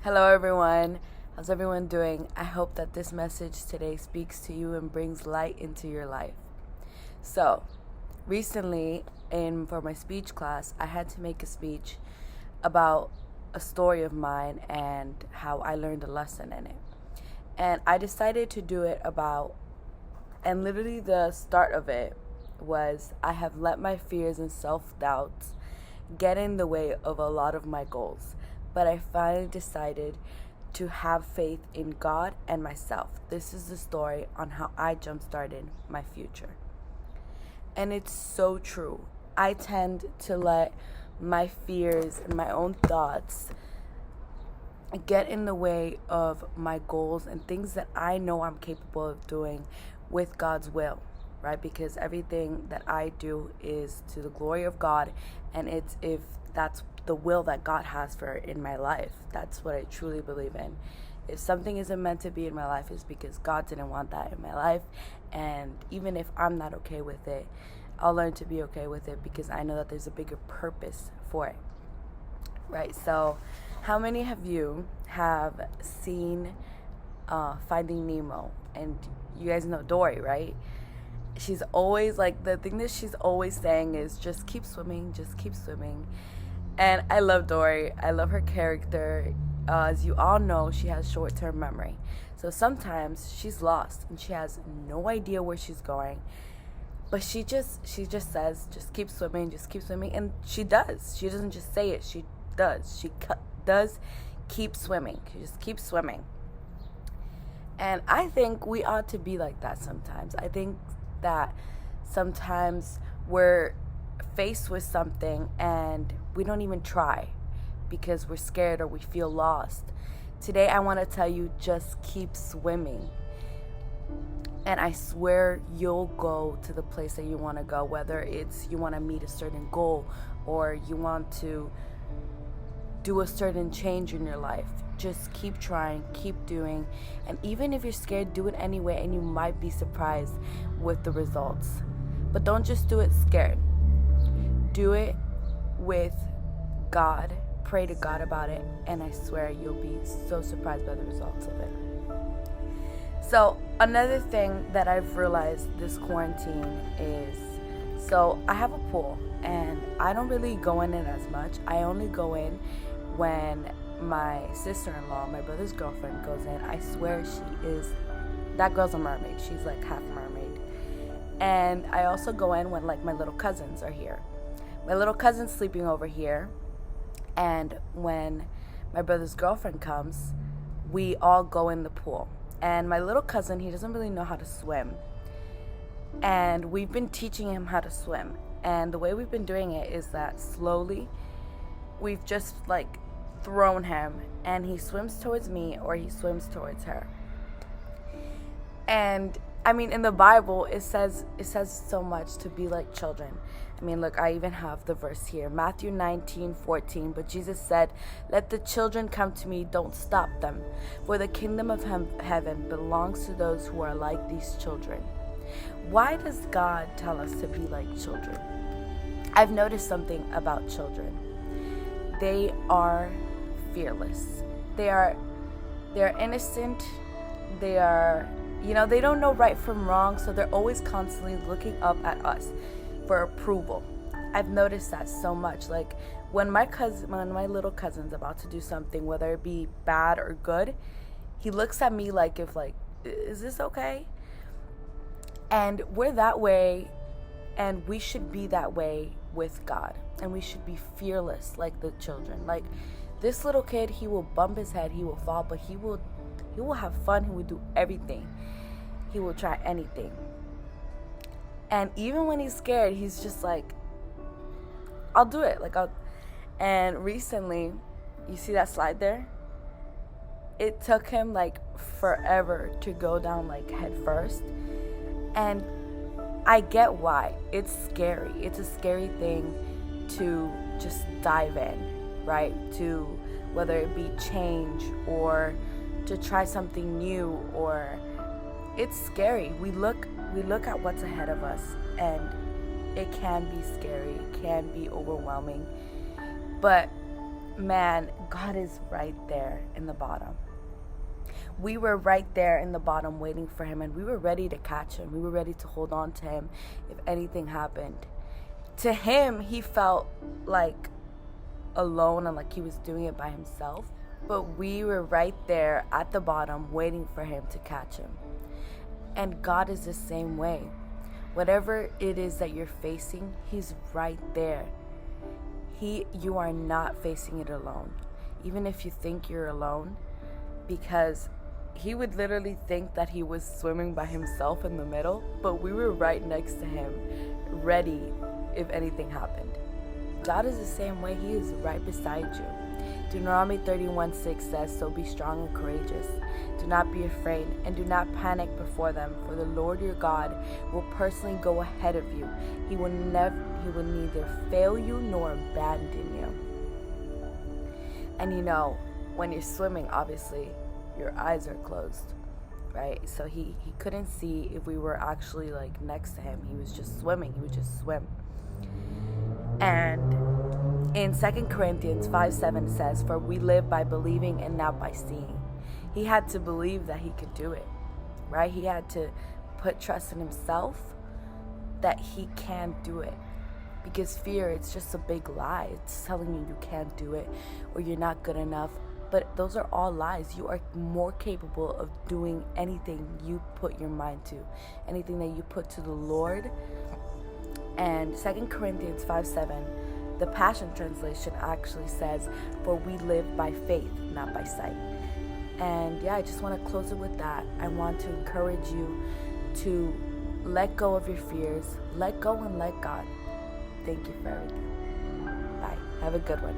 Hello, everyone. How's everyone doing? I hope that this message today speaks to you and brings light into your life. So, recently, for my speech class, I had to make a speech about a story of mine and how I learned a lesson in it. And I decided to do it and literally the start of it was, I have let my fears and self-doubts get in the way of a lot of my goals. But I finally decided to have faith in God and myself. This is the story on how I jump-started my future. And it's so true. I tend to let my fears and my own thoughts get in the way of my goals and things that I know I'm capable of doing with God's will, right? Because everything that I do is to the glory of God, and it's if that's the will that God has for in my life. That's what I truly believe in. If something isn't meant to be in my life, it's because God didn't want that in my life. And even if I'm not okay with it, I'll learn to be okay with it because I know that there's a bigger purpose for it. Right? So, how many of you have seen Finding Nemo? And you guys know Dory, right? She's always the thing that she's always saying is just keep swimming, just keep swimming. And I love Dory. I love her character. As you all know, she has short-term memory. So sometimes she's lost and she has no idea where she's going. But she just says, just keep swimming, just keep swimming. And she does. She doesn't just say it. She does. She does keep swimming. She just keeps swimming. And I think we ought to be like that sometimes. I think that sometimes we're faced with something and we don't even try because we're scared or we feel lost. Today I want to tell you, just keep swimming. And I swear you'll go to the place that you want to go, whether it's you want to meet a certain goal or you want to do a certain change in your life. Just keep trying, keep doing. And even if you're scared, do it anyway, and you might be surprised with the results. But don't just do it scared. Do it with God. Pray to God about it, and I swear you'll be so surprised by the results of it. So another thing that I've realized this quarantine is, so I have a pool, and I don't really go in it as much. I only go in when my sister-in-law, my brother's girlfriend, goes in. I swear that girl's a mermaid. She's like half mermaid. And I also go in when my little cousins are here. My little cousin's sleeping over here, and when my brother's girlfriend comes, we all go in the pool. And my little cousin, he doesn't really know how to swim, and we've been teaching him how to swim. And the way we've been doing it is that slowly we've just thrown him, and he swims towards me or he swims towards her. And I mean, in the Bible, it says so much to be like children. I mean, look, I even have the verse here, Matthew 19:14. But Jesus said, "Let the children come to me, don't stop them, for the kingdom of heaven belongs to those who are like these children." Why does God tell us to be like children? I've noticed something about children. They are fearless. They're innocent. They are, they don't know right from wrong, so they're always constantly looking up at us for approval. I've noticed that so much. When my little cousin's about to do something, whether it be bad or good, he looks at me is this okay? And we're that way, and we should be that way with God, and we should be fearless like the children. This little kid, he will bump his head, he will fall, but he will have fun. He will do everything. He will try anything. And even when he's scared, he's just I'll do it. And recently, you see that slide there? It took him forever to go down head first. And I get why. It's scary. It's a scary thing to just dive in, right? To whether it be change or to try something new, or it's scary. We look at what's ahead of us, and it can be scary, it can be overwhelming. But man, God is right there in the bottom. We were right there in the bottom waiting for him, and we were ready to catch him. We were ready to hold on to him if anything happened. To him, he felt like alone and like he was doing it by himself. But we were right there at the bottom waiting for him to catch him. And God is the same way. Whatever it is that you're facing, he's right there. You are not facing it alone. Even if you think you're alone, because he would literally think that he was swimming by himself in the middle, but we were right next to him, ready if anything happened. God is the same way. He is right beside you. Deuteronomy 31:6 says, "So be strong and courageous. Do not be afraid, and do not panic before them, for the Lord your God will personally go ahead of you. He will neither fail you nor abandon you." And when you're swimming, obviously, your eyes are closed, right? So he couldn't see if we were actually like next to him. He was just swimming. He would just swim. And in 2 Corinthians 5:7 says, "For we live by believing and not by seeing." He had to believe that he could do it, right? He had to put trust in himself that he can do it. Because fear, it's just a big lie. It's telling you can't do it or you're not good enough. But those are all lies. You are more capable of doing anything you put your mind to, anything that you put to the Lord. And 2 Corinthians 5:7, the Passion Translation actually says, "For we live by faith, not by sight." And I just want to close it with that. I want to encourage you to let go of your fears. Let go and let God. Thank you for everything. Bye. Have a good one.